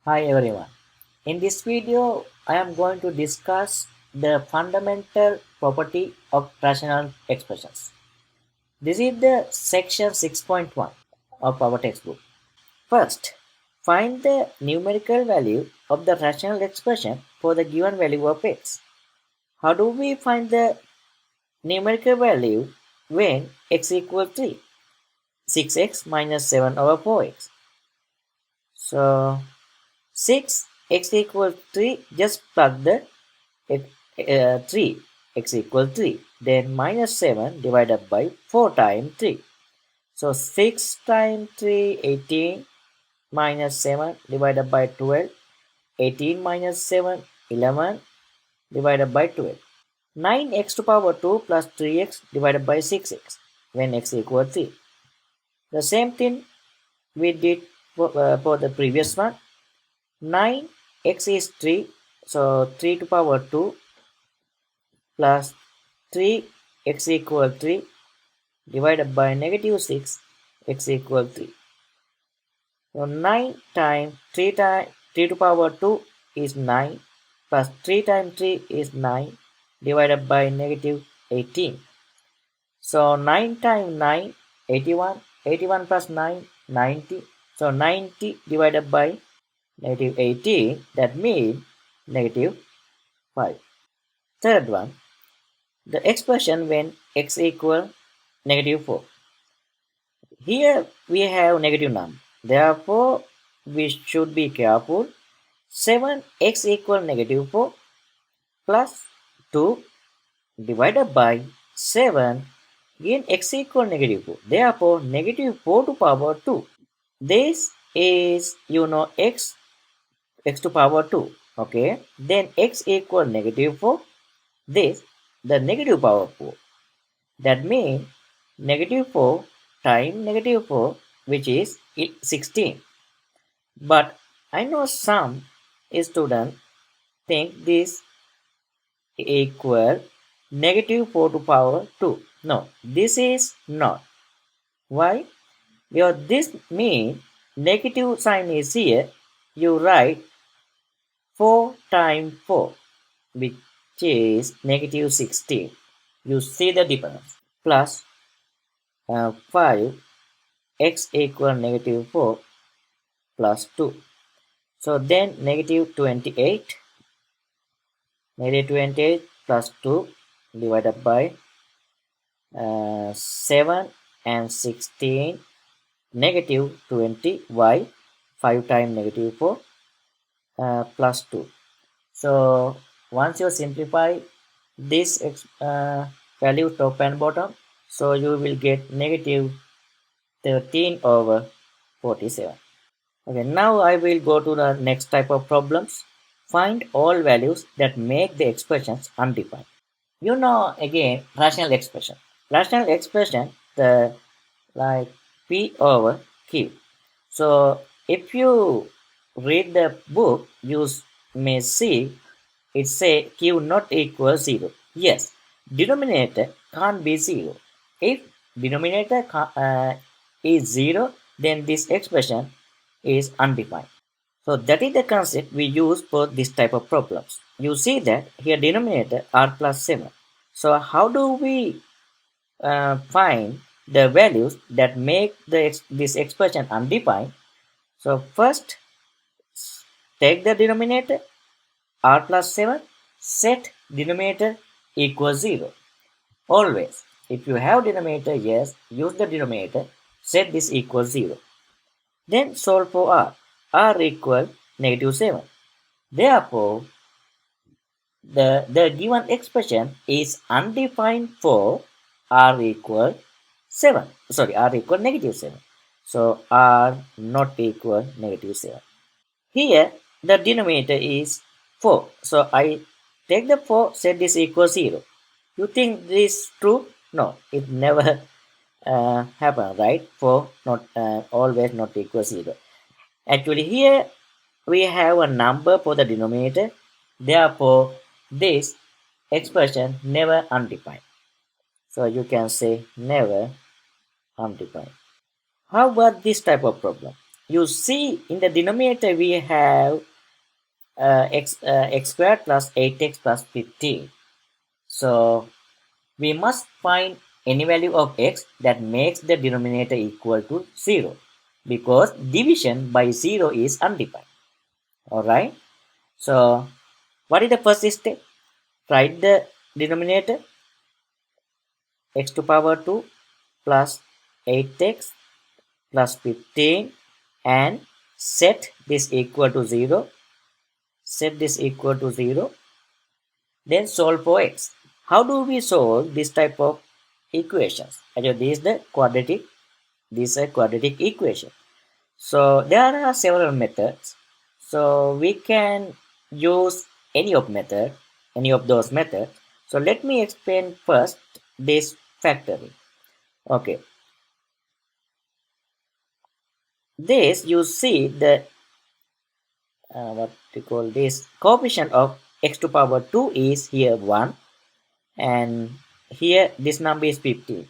Hi everyone. In this video, I am going to discuss the fundamental property of rational expressions. This is the section 6.1 of our textbook. First, find the numerical value of the rational expression for the given value of x. How do we find the numerical value when x equals 3? 6x minus 7 over 4x. So 6x equals 3, just plug the 3 x equals 3, then minus 7 divided by 4 times 3. So 6 times 3, 18, minus 7 divided by 12, 18 minus 7, 11 divided by 12. 9x to power 2 plus 3x divided by 6x when x equals 3. The same thing we did for the previous one. 9x is 3, so 3 to power 2 plus 3x equal 3 divided by negative 6 x equal 3. So 9 times 3 to power 2 is 9 plus 3 times 3 is 9 divided by negative 18. So 9 times 9, 81, 81 plus 9, 90. So 90 divided by negative 18, that means negative 5. Third one, the expression when x equal negative 4. Here we have negative number. Therefore, we should be careful. 7x equal negative 4 plus 2 divided by 7. Again x equal negative 4. Therefore, negative 4 to power 2. This is, x to power 2. Okay. Then x equal negative 4. This, the negative power 4. That means negative 4 times negative 4, which is 16. But I know some students think this equal negative 4 to power 2. No, this is not. Why? Because this means negative sign is here. You write 4 times 4, which is negative 16. You see the difference. Plus 5 x equal negative 4 plus 2. So then negative 28 plus 2 divided by 7 and 16 negative 20 y 5 times negative 4 plus 2. So once you simplify this value top and bottom, so you will get negative 13 over 47. Okay, now I will go to the next type of problems. Find all values that make the expressions undefined. Again, rational expression. Rational expression, the like P over Q. So if you read the book, you may see it say Q not equal 0. Yes, denominator can't be 0. If denominator is 0, then this expression is undefined. So that is the concept we use for this type of problems. You see that here denominator r plus 7. So how do we find the values that make this expression undefined? So first, take the denominator r plus 7, set denominator equals 0. Always, if you have denominator, yes, use the denominator, set this equals 0. Then solve for r equal negative 7. Therefore, the given expression is undefined for r equal 7. Sorry, r equal negative 7. So, r not equal negative 7. Here, the denominator is 4. So, I take the 4, set this equals 0. You think this true? No, it never happen, right? 4 not always not equal 0. Actually, here we have a number for the denominator. Therefore, this expression never undefined. So you can say never undefined. How about this type of problem? you see in the denominator we have x squared plus 8x plus 15. So we must find any value of x that makes the denominator equal to 0 because division by 0 is undefined. Alright. So what is the first step? Write the denominator x to power 2 plus 8x plus 15 and set this equal to 0. Set this equal to 0. Then solve for x. How do we solve this type of equations? Actually, this is the quadratic. This is a quadratic equation. So there are several methods. So we can use any of those methods. So let me explain first this factoring. Okay. This you see the what we call this coefficient of x to power 2 is here 1 and here this number is 15.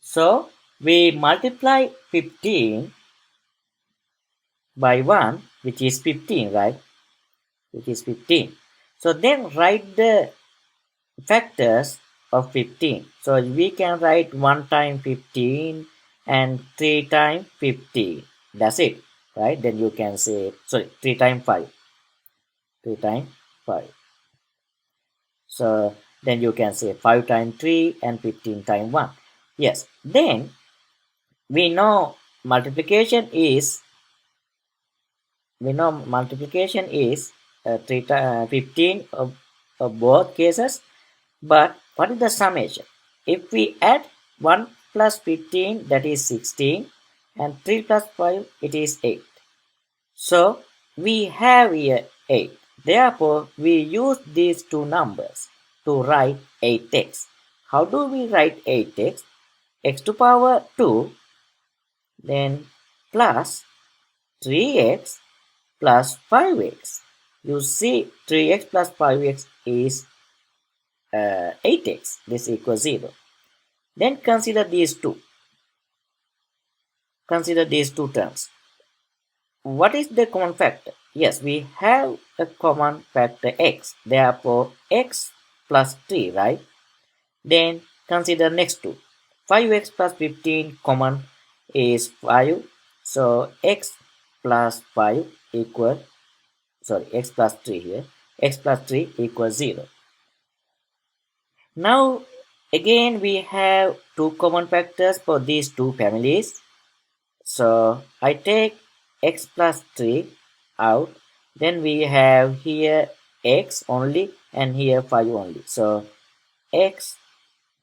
So we multiply 15 by 1 which is 15, right? Which is 15. So then write the factors of 15. So we can write 1 time 15 and 3 time 15. That's it, right? Then you can say, sorry, 3 time 5. 3 time 5. So then you can say 5 time 3 and 15 time 1. Yes. Then we know multiplication is 15 of both cases. But what is the summation? If we add 1 plus 15, that is 16, and 3 plus 5, it is 8. So we have here 8. Therefore, we use these two numbers to write 8x. How do we write 8x? X to power 2, then plus 3x plus 5x. You see 3x plus 5x is 8x. This equals 0. Then consider these two. Consider these two terms. What is the common factor? Yes, we have a common factor x. Therefore, x plus 3, right? Then consider next two. 5x plus 15 common is 5. So x plus 5 equal, sorry, x plus 3 here. X plus 3 equals 0. Now, again, we have two common factors for these two families. So I take x plus 3 out. Then we have here x only and here 5 only. So x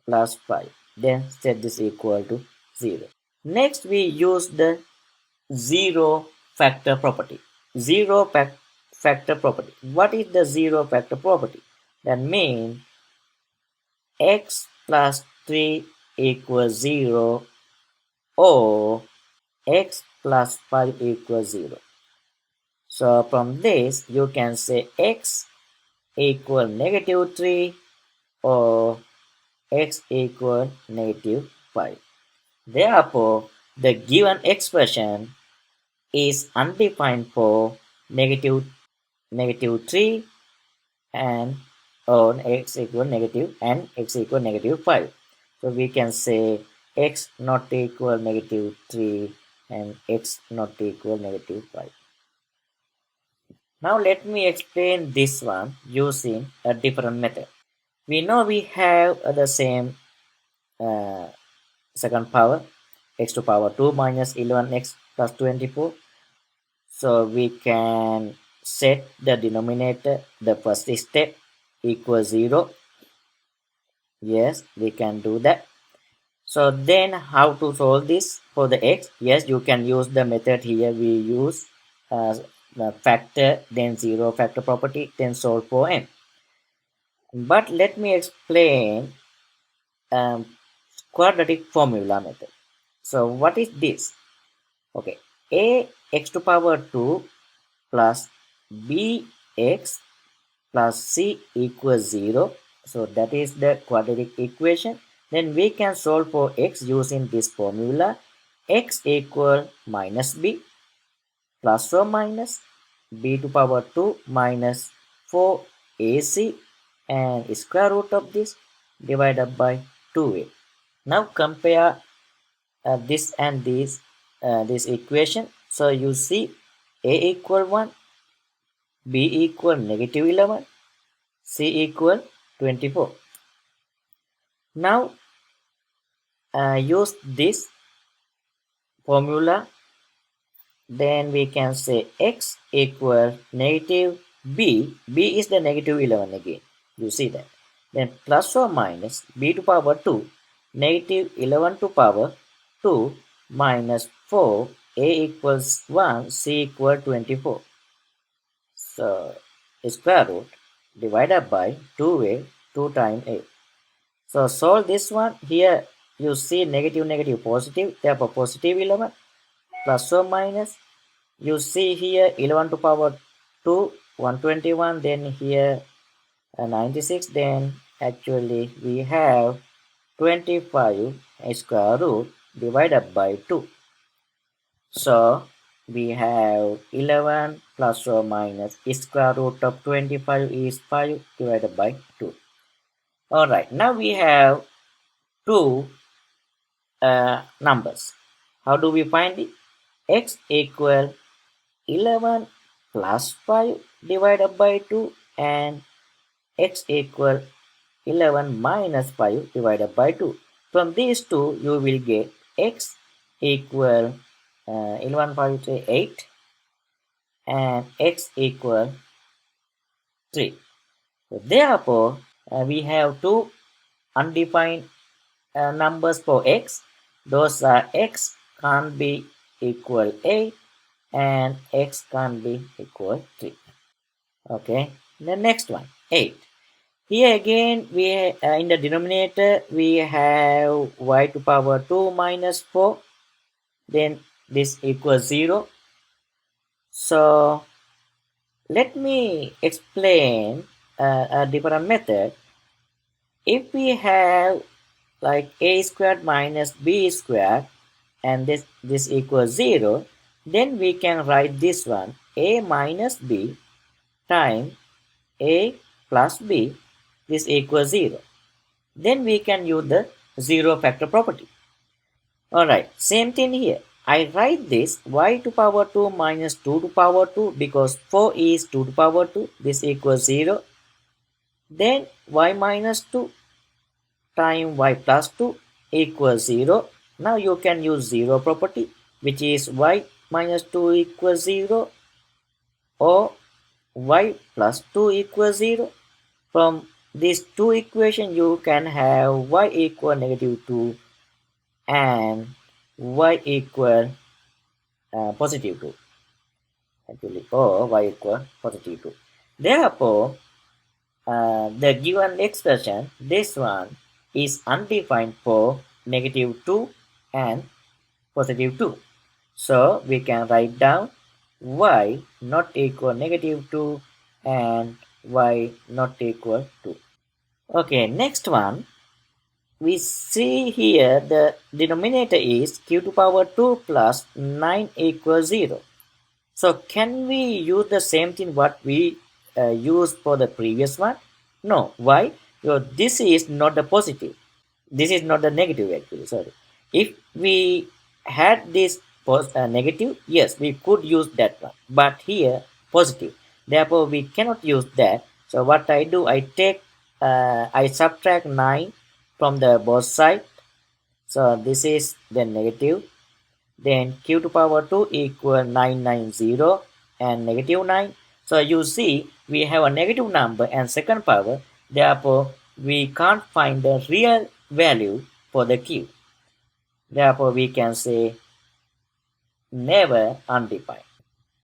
plus 5. Then set this equal to 0. Next we use the zero factor property. Factor property. What is the zero factor property? That means x plus 3 equals 0 or x plus 5 equals 0. So from this you can say x equal negative 3 or x equal negative 5. Therefore, the given expression is undefined for negative 3 and or x equal negative and x equal negative 5. So we can say x not equal negative 3 and x not equal negative 5. Now let me explain this one using a different method. We know we have the same second power x to power 2 minus 11x plus 24. So we can set the denominator, the first step equals 0. Yes, we can do that. So then how to solve this for the x? Yes, you can use the method here. We use the factor, then zero factor property, then solve for m. But let me explain quadratic formula method. So what is this? Okay, a x to power 2 plus b x plus c equals 0. So that is the quadratic equation. Then we can solve for x using this formula. X equal minus b plus or minus b to power 2 minus 4ac and square root of this divided by 2a. Now compare this and this equation. So you see a equal 1, b equal negative 11, c equal 24. Now use this formula, then we can say x equal negative b is the negative 11 again, you see that. Then plus or minus b to power 2, negative 11 to power 2 minus 4, a equals 1, c equal 24. So square root divided by 2a, 2 times a. So solve this one. Here you see negative, negative, positive, therefore positive 11 plus or minus. You see here 11 to power 2, 121, then here 96, then actually we have 25 square root divided by 2. So we have 11 plus or minus square root of 25 is 5 divided by 2. Alright, now we have two numbers. How do we find it? X equal 11 plus 5 divided by 2 and x equal 11 minus 5 divided by 2. From these two you will get x equal 11 5 say 8 and x equal 3. So therefore we have two undefined numbers for x. Those are x can't be equal 8 and x can't be equal 3. Okay, the next one 8. Here again we in the denominator we have y to power 2 minus 4, then this equals 0. So let me explain a different method. If we have like a squared minus b squared and this equals 0, then we can write this one a minus b times a plus b, this equals 0. Then we can use the zero factor property. Alright, same thing here. I write this y to power 2 minus 2 to power 2 because 4 is 2 to power 2, this equals 0. Then y minus 2 times y plus 2 equals 0. Now you can use zero property, which is y minus 2 equals 0 or y plus 2 equals 0. From these two equations you can have y equal negative 2 and y equal positive 2 actually, or y equal positive 2. Therefore the given expression, this one is undefined for negative 2 and positive 2. So we can write down y not equal negative 2 and y not equal 2. Okay, next one. We see here the denominator is q to power 2 plus 9 equals 0. So can we use the same thing what we used for the previous one? No. Why? Because this is not the positive. This is not the negative actually. Sorry. If we had this negative, yes, we could use that one. But here positive. Therefore, we cannot use that. So what I do, I subtract 9 from the both side. So this is the negative. Then q to power 2 equal 990 and negative 9. So you see we have a negative number and second power. Therefore, we can't find the real value for the q. Therefore, we can say never undefined.